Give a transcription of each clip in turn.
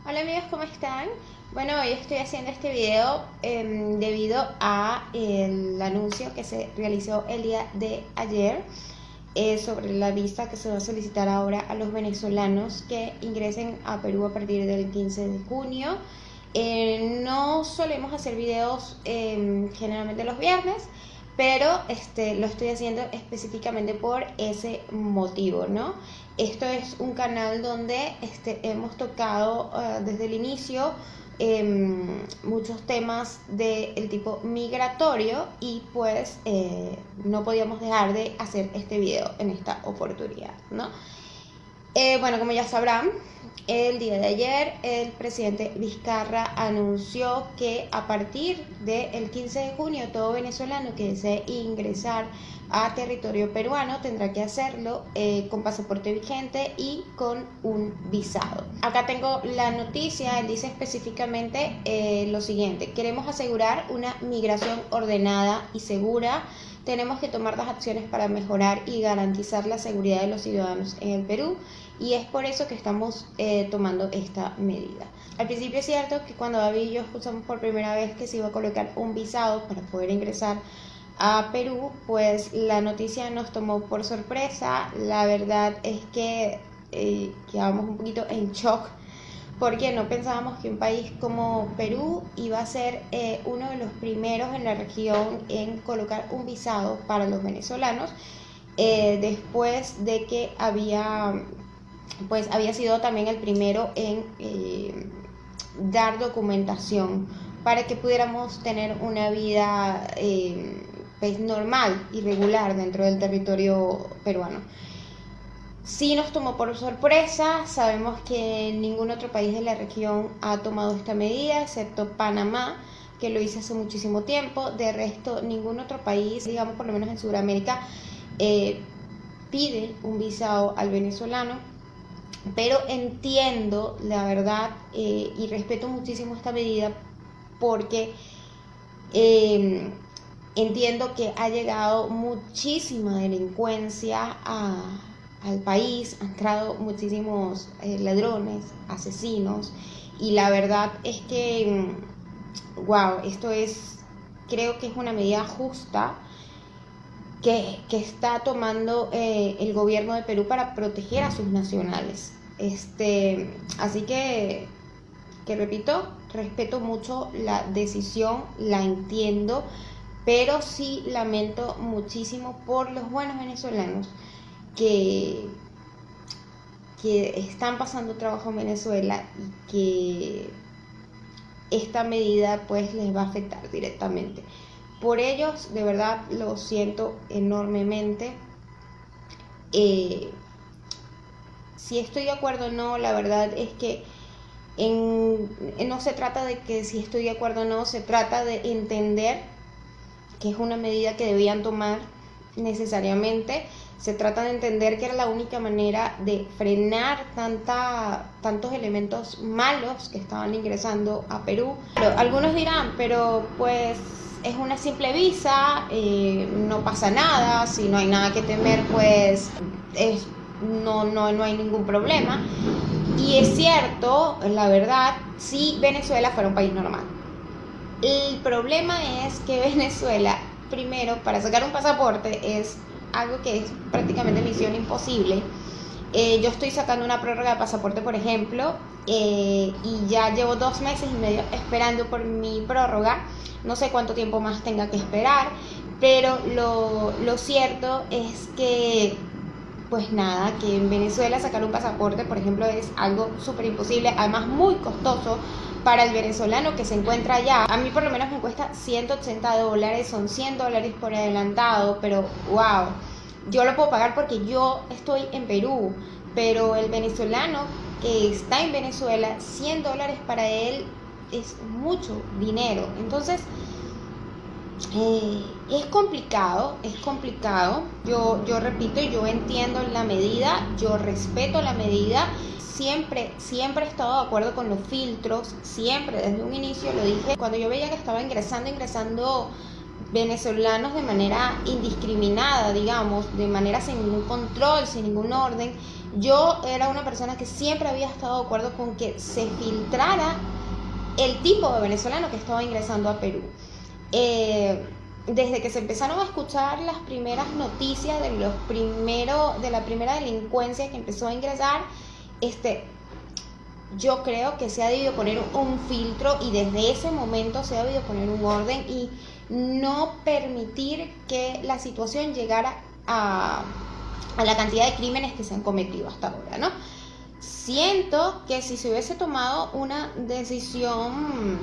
Hola amigos, ¿cómo están? Bueno, hoy estoy haciendo este video debido a el anuncio que se realizó el día de ayer sobre la visa que se va a solicitar ahora a los venezolanos que ingresen a Perú a partir del 15 de junio. No solemos hacer videos generalmente los viernes, pero lo estoy haciendo específicamente por ese motivo, ¿no? Esto es un canal donde hemos tocado desde el inicio muchos temas del tipo migratorio y pues no podíamos dejar de hacer este video en esta oportunidad, ¿no? Bueno, como ya sabrán, el día de ayer el presidente Vizcarra anunció que a partir del 15 de junio todo venezolano que desee ingresar a territorio peruano tendrá que hacerlo con pasaporte vigente y con un visado. Acá tengo la noticia, dice específicamente lo siguiente: queremos asegurar una migración ordenada y segura. Tenemos que tomar las acciones para mejorar y garantizar la seguridad de los ciudadanos en el Perú, y es por eso que estamos tomando esta medida. Al principio es cierto que cuando David y yo escuchamos por primera vez que se iba a colocar un visado para poder ingresar a Perú, pues la noticia nos tomó por sorpresa. La verdad es que quedamos un poquito en shock, porque no pensábamos que un país como Perú iba a ser uno de los primeros en la región en colocar un visado para los venezolanos, después de que había sido también el primero en dar documentación para que pudiéramos tener una vida pues normal y regular dentro del territorio peruano. Sí nos tomó por sorpresa. Sabemos que ningún otro país de la región ha tomado esta medida, excepto Panamá, que lo hizo hace muchísimo tiempo. De resto, ningún otro país, digamos por lo menos en Sudamérica, pide un visado al venezolano. Pero entiendo, la verdad, y respeto muchísimo esta medida, porque entiendo que ha llegado muchísima delincuencia al país, han entrado muchísimos ladrones, asesinos, y la verdad es que, wow, creo que es una medida justa que está tomando el gobierno de Perú para proteger a sus nacionales. Así que repito, respeto mucho la decisión, la entiendo, pero sí lamento muchísimo por los buenos venezolanos que están pasando trabajo en Venezuela y que esta medida pues les va a afectar directamente. Por ellos, de verdad, lo siento enormemente. Si estoy de acuerdo o no, la verdad es que no se trata de que si estoy de acuerdo o no, se trata de entender que es una medida que debían tomar necesariamente. Se trata de entender que era la única manera de frenar tantos elementos malos que estaban ingresando a Perú. Pero algunos dirán, pero pues es una simple visa, no pasa nada, si no hay nada que temer, pues no hay ningún problema. Y es cierto, la verdad, si Venezuela fuera un país normal. El problema es que Venezuela, primero, para sacar un pasaporte es algo que es prácticamente misión imposible. Yo estoy sacando una prórroga de pasaporte, por ejemplo, y ya llevo 2 meses y medio esperando por mi prórroga. No sé cuánto tiempo más tenga que esperar, pero lo cierto es que, pues nada, que en Venezuela sacar un pasaporte, por ejemplo, es algo súper imposible, además muy costoso para el venezolano que se encuentra allá. A mí por lo menos me cuesta $180, son $100 por adelantado, pero wow, yo lo puedo pagar porque yo estoy en Perú, pero el venezolano que está en Venezuela, $100 para él es mucho dinero. Entonces es complicado. Yo repito, yo entiendo la medida, yo respeto la medida. Siempre he estado de acuerdo con los filtros, siempre, desde un inicio lo dije. Cuando yo veía que estaba ingresando venezolanos de manera indiscriminada, digamos, de manera sin ningún control, sin ningún orden, yo era una persona que siempre había estado de acuerdo con que se filtrara el tipo de venezolano que estaba ingresando a Perú. Desde que se empezaron a escuchar las primeras noticias de la primera delincuencia que empezó a ingresar, yo creo que se ha debido poner un filtro, y desde ese momento se ha debido poner un orden y no permitir que la situación llegara a la cantidad de crímenes que se han cometido hasta ahora, ¿no? Siento que si se hubiese tomado una decisión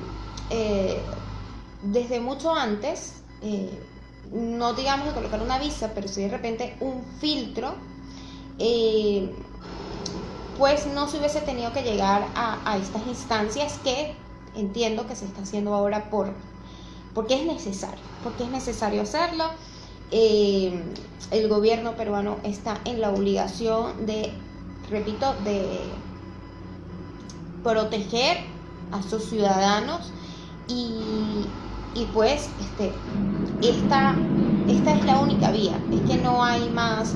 desde mucho antes, no digamos de colocar una visa, pero si de repente un filtro, pues no se hubiese tenido que llegar a estas instancias que entiendo que se está haciendo ahora porque es necesario hacerlo. El gobierno peruano está en la obligación de proteger a sus ciudadanos, y pues esta es la única vía, es que no hay más,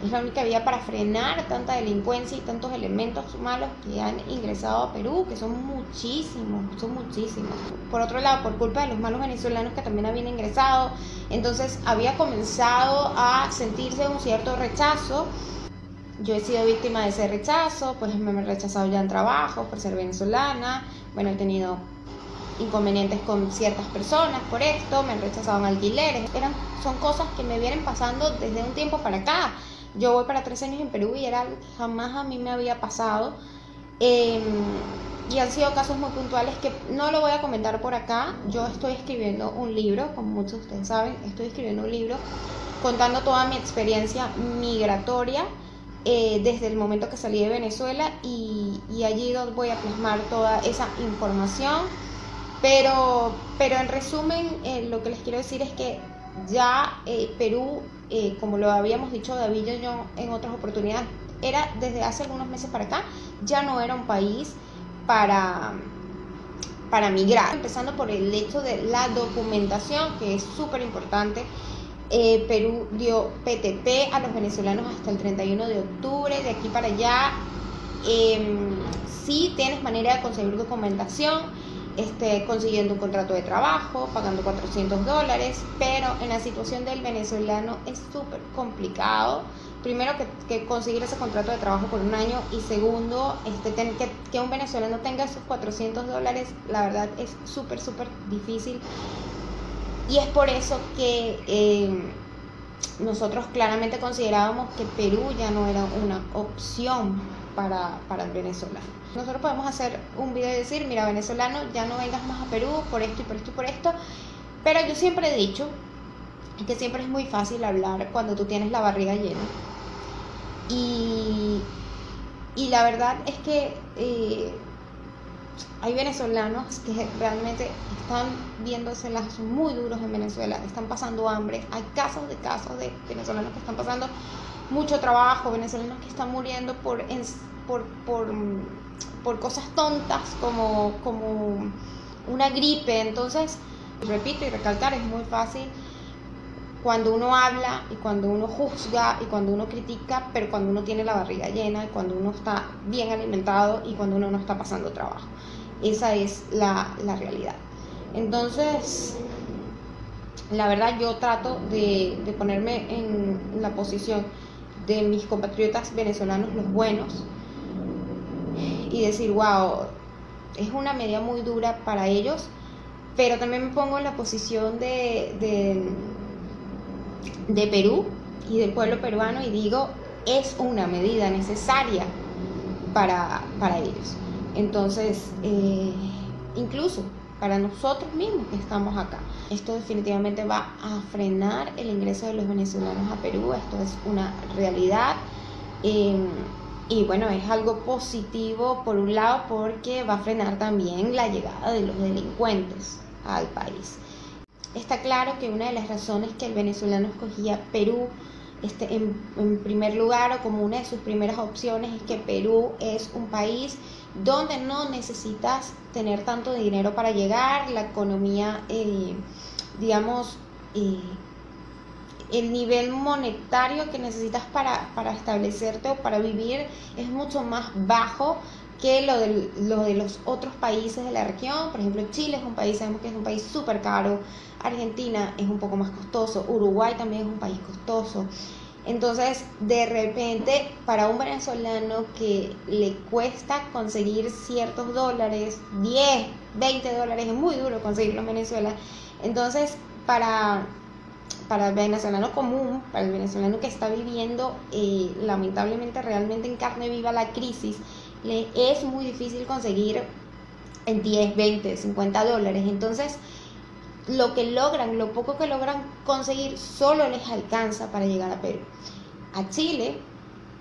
es la única vía para frenar tanta delincuencia y tantos elementos malos que han ingresado a Perú, que son muchísimos. Por otro lado, por culpa de los malos venezolanos que también habían ingresado, entonces había comenzado a sentirse un cierto rechazo. Yo he sido víctima de ese rechazo, pues me han rechazado ya en trabajo por ser venezolana. Bueno, he tenido inconvenientes con ciertas personas por esto, me han rechazado en alquileres. Son cosas que me vienen pasando desde un tiempo para acá. Yo voy para 3 años en Perú y era algo que jamás a mí me había pasado. Y han sido casos muy puntuales que no lo voy a comentar por acá. Yo estoy escribiendo un libro, como muchos de ustedes saben, estoy escribiendo un libro contando toda mi experiencia migratoria desde el momento que salí de Venezuela, y allí voy a plasmar toda esa información. Pero en resumen, lo que les quiero decir es que ya Perú, como lo habíamos dicho David y yo en otras oportunidades, era desde hace algunos meses para acá, ya no era un país para migrar. Empezando por el hecho de la documentación, que es súper importante. Perú dio PTP a los venezolanos hasta el 31 de octubre, de aquí para allá. Sí tienes manera de conseguir documentación, consiguiendo un contrato de trabajo, pagando $400, pero en la situación del venezolano es súper complicado. Primero, que conseguir ese contrato de trabajo por un año, y segundo, que un venezolano tenga esos $400, la verdad es súper difícil. Y es por eso que nosotros claramente considerábamos que Perú ya no era una opción para el venezolano. Nosotros podemos hacer un video y decir, mira, venezolano, ya no vengas más a Perú por esto y por esto y por esto, pero yo siempre he dicho que siempre es muy fácil hablar cuando tú tienes la barriga llena, y la verdad es que hay venezolanos que realmente están viéndoselas muy duros en Venezuela, están pasando hambre. Hay casos de venezolanos que están pasando mucho trabajo, venezolanos que están muriendo por cosas tontas como una gripe. Entonces, repito y recalcar, es muy fácil cuando uno habla y cuando uno juzga y cuando uno critica, pero cuando uno tiene la barriga llena y cuando uno está bien alimentado y cuando uno no está pasando trabajo. Esa es la realidad. Entonces, la verdad, yo trato de ponerme en la posición de mis compatriotas venezolanos, los buenos, y decir, wow, es una medida muy dura para ellos, pero también me pongo en la posición de Perú y del pueblo peruano y digo, es una medida necesaria para ellos. Entonces, incluso para nosotros mismos que estamos acá, esto definitivamente va a frenar el ingreso de los venezolanos a Perú. Esto es una realidad, y bueno, es algo positivo por un lado, porque va a frenar también la llegada de los delincuentes al país. Está claro que una de las razones que el venezolano escogía Perú en primer lugar, o como una de sus primeras opciones, es que Perú es un país donde no necesitas tener tanto dinero para llegar. La economía, el nivel monetario que necesitas para establecerte o para vivir es mucho más bajo que lo de los otros países de la región. Por ejemplo, Chile es un país, sabemos que es un país súper caro, Argentina es un poco más costoso, Uruguay también es un país costoso. Entonces, de repente, para un venezolano que le cuesta conseguir ciertos dólares, 10, 20 dólares, es muy duro conseguirlo en Venezuela. Entonces, para el venezolano común, para el venezolano que está viviendo lamentablemente realmente en carne viva la crisis, le es muy difícil conseguir en 10, 20, 50 dólares. Entonces, lo que logran, lo poco que logran conseguir, solo les alcanza para llegar a Perú. A Chile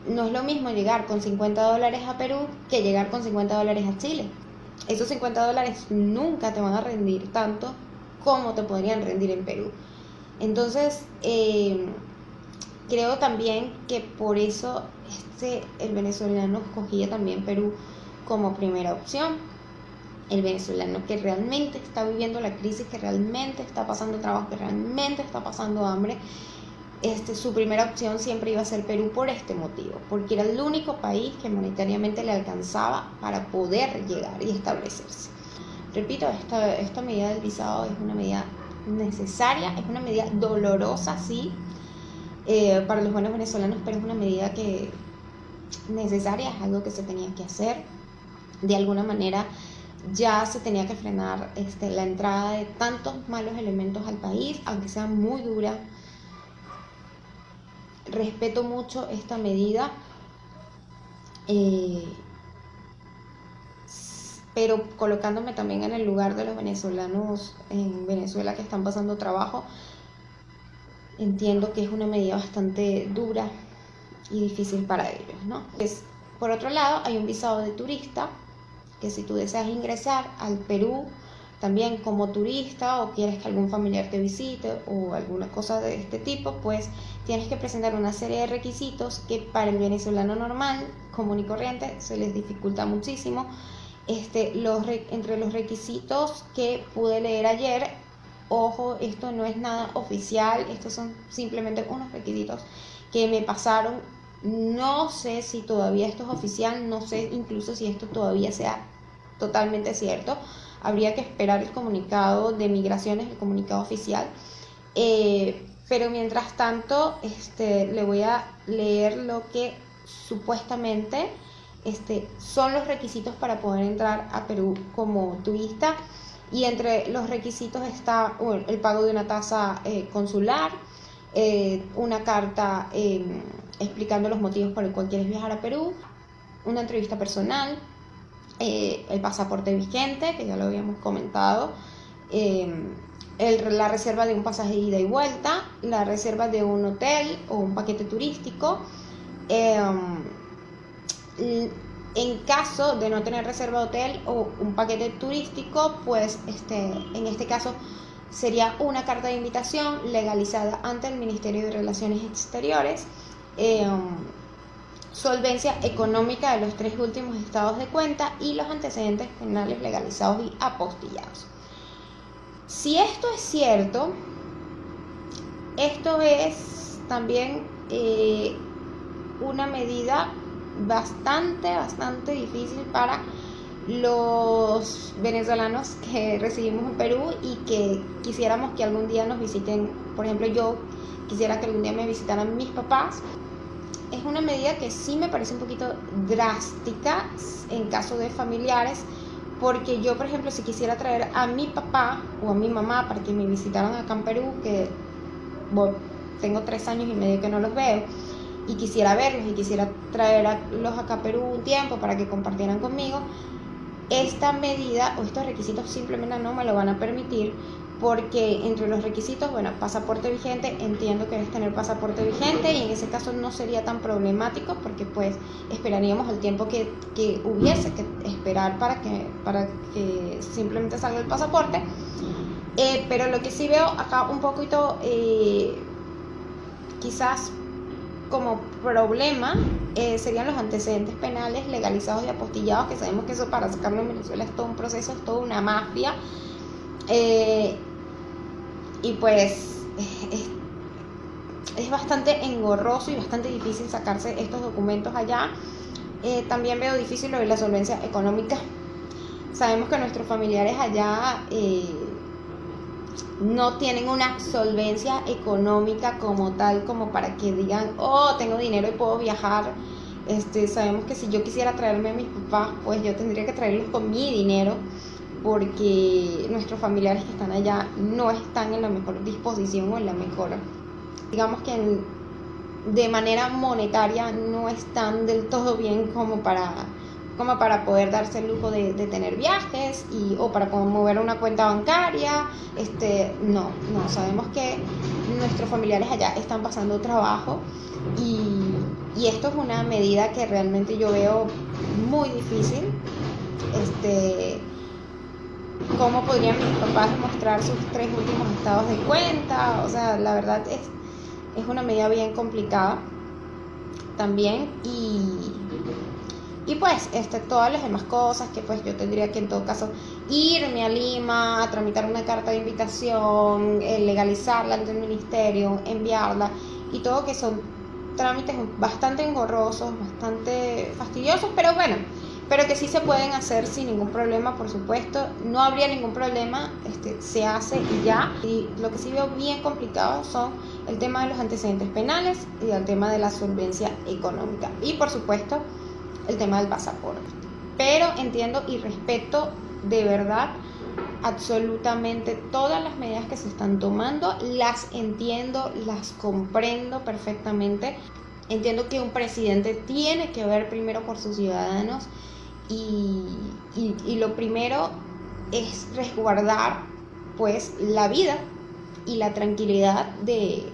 no es lo mismo llegar con 50 dólares a Perú que llegar con 50 dólares a Chile. Esos 50 dólares nunca te van a rendir tanto como te podrían rendir en Perú. Entonces, creo también que por eso el venezolano escogía también Perú como primera opción. El venezolano que realmente está viviendo la crisis, que realmente está pasando trabajo, que realmente está pasando hambre, su primera opción siempre iba a ser Perú por este motivo, porque era el único país que monetariamente le alcanzaba para poder llegar y establecerse. Repito, esta medida del visado es una medida necesaria, es una medida dolorosa, sí, para los buenos venezolanos, pero es una medida que necesaria, es algo que se tenía que hacer. De alguna manera ya se tenía que frenar la entrada de tantos malos elementos al país, aunque sea muy dura. Respeto mucho esta medida, pero colocándome también en el lugar de los venezolanos en Venezuela que están pasando trabajo, entiendo que es una medida bastante dura y difícil para ellos, ¿no? Por otro lado, hay un visado de turista, que si tú deseas ingresar al Perú también como turista o quieres que algún familiar te visite o alguna cosa de este tipo, pues tienes que presentar una serie de requisitos que para el venezolano normal, común y corriente, se les dificulta muchísimo. Entre los requisitos que pude leer ayer, ojo, esto no es nada oficial, estos son simplemente unos requisitos que me pasaron. No sé si todavía esto es oficial, no sé incluso si esto todavía sea totalmente cierto. Habría que esperar el comunicado de migraciones, el comunicado oficial. Pero mientras tanto, le voy a leer lo que supuestamente son los requisitos para poder entrar a Perú como turista. Y entre los requisitos está el pago de una tasa consular, una carta explicando los motivos por los cuales quieres viajar a Perú, una entrevista personal, el pasaporte vigente, que ya lo habíamos comentado, la reserva de un pasaje de ida y vuelta, la reserva de un hotel o un paquete turístico. En caso de no tener reserva de hotel o un paquete turístico, pues en este caso sería una carta de invitación legalizada ante el Ministerio de Relaciones Exteriores, solvencia económica de los 3 últimos estados de cuenta y los antecedentes penales legalizados y apostillados. Si esto es cierto, esto es también una medida bastante difícil para los venezolanos que residimos en Perú y que quisiéramos que algún día nos visiten. Por ejemplo, yo quisiera que algún día me visitaran mis papás. Es una medida que sí me parece un poquito drástica en caso de familiares, porque yo, por ejemplo, si quisiera traer a mi papá o a mi mamá para que me visitaran acá en Perú, que tengo 3 años y medio que no los veo, y quisiera verlos y quisiera traerlos acá a Perú un tiempo para que compartieran conmigo, esta medida o estos requisitos simplemente no me lo van a permitir, porque entre los requisitos, pasaporte vigente, entiendo que debes tener pasaporte vigente y en ese caso no sería tan problemático porque pues esperaríamos el tiempo que hubiese que esperar para que simplemente salga el pasaporte. Pero lo que sí veo acá un poquito quizás como problema serían los antecedentes penales legalizados y apostillados, que sabemos que eso para sacarlo en Venezuela es todo un proceso, es toda una mafia. Y pues es bastante engorroso y bastante difícil sacarse estos documentos allá. También veo difícil lo de la solvencia económica. Sabemos que nuestros familiares allá no tienen una solvencia económica como tal, como para que digan, oh, tengo dinero y puedo viajar. Sabemos que si yo quisiera traerme a mis papás, pues yo tendría que traerlos con mi dinero, porque nuestros familiares que están allá no están en la mejor disposición o en la mejor, digamos que de manera monetaria no están del todo bien como para poder darse el lujo de tener viajes o para mover una cuenta bancaria. No, sabemos que nuestros familiares allá están pasando trabajo y esto es una medida que realmente yo veo muy difícil. ¿Cómo podrían mis papás mostrar sus 3 últimos estados de cuenta? O sea, la verdad es una medida bien complicada también. Y pues todas las demás cosas que pues yo tendría que en todo caso irme a Lima a tramitar una carta de invitación, legalizarla ante el ministerio, enviarla, y todo, que son trámites bastante engorrosos, bastante fastidiosos, pero bueno, pero que sí se pueden hacer sin ningún problema, por supuesto. No habría ningún problema, se hace y ya. Y lo que sí veo bien complicado son el tema de los antecedentes penales y el tema de la solvencia económica, y por supuesto el tema del pasaporte. Pero entiendo y respeto de verdad absolutamente todas las medidas que se están tomando, las entiendo, las comprendo perfectamente. Entiendo que un presidente tiene que ver primero por sus ciudadanos, y lo primero es resguardar pues la vida y la tranquilidad de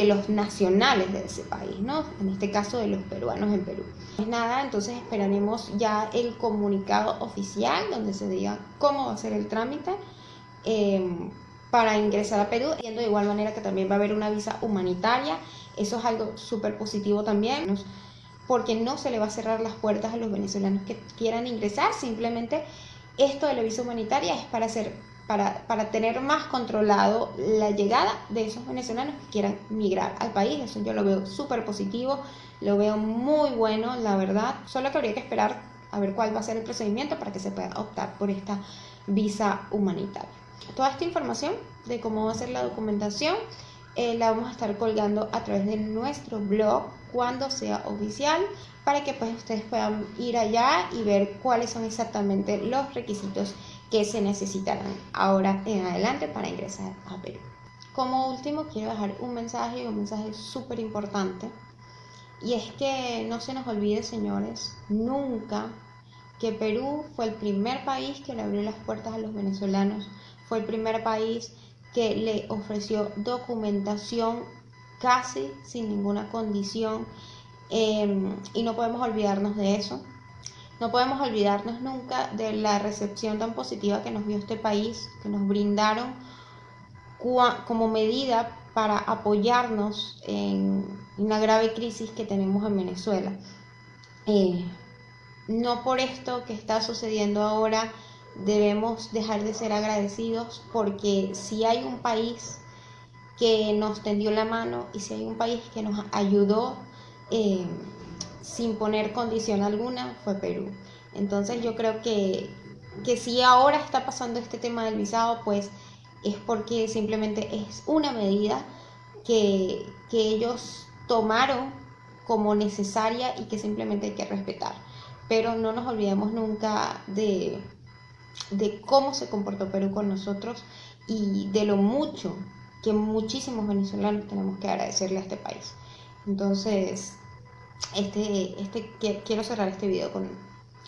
los nacionales de ese país, ¿no? En este caso de los peruanos en Perú. Pues nada, entonces esperaremos ya el comunicado oficial donde se diga cómo va a ser el trámite para ingresar a Perú. Entiendo de igual manera que también va a haber una visa humanitaria. Eso es algo súper positivo también, porque no se le va a cerrar las puertas a los venezolanos que quieran ingresar. Simplemente esto de la visa humanitaria es para tener más controlado la llegada de esos venezolanos que quieran migrar al país. Eso yo lo veo súper positivo, lo veo muy bueno, la verdad. Solo que habría que esperar a ver cuál va a ser el procedimiento para que se pueda optar por esta visa humanitaria. Toda esta información de cómo va a ser la documentación la vamos a estar colgando a través de nuestro blog cuando sea oficial, para que pues ustedes puedan ir allá y ver cuáles son exactamente los requisitos que se necesitarán ahora en adelante para ingresar a Perú. Como último, quiero dejar un mensaje súper importante, y es que no se nos olvide, señores, nunca, que Perú fue el primer país que le abrió las puertas a los venezolanos, fue el primer país que le ofreció documentación casi sin ninguna condición, y no podemos olvidarnos de eso. No podemos olvidarnos nunca de la recepción tan positiva que nos dio este país, que nos brindaron como medida para apoyarnos en una grave crisis que tenemos en Venezuela. No por esto que está sucediendo ahora debemos dejar de ser agradecidos, porque si hay un país que nos tendió la mano y si hay un país que nos ayudó sin poner condición alguna, fue Perú. Entonces yo creo que si ahora está pasando este tema del visado, pues es porque simplemente es una medida que ellos tomaron como necesaria y que simplemente hay que respetar. Pero no nos olvidemos nunca de cómo se comportó Perú con nosotros y de lo mucho que muchísimos venezolanos tenemos que agradecerle a este país. Entonces, quiero cerrar este video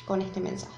con este mensaje.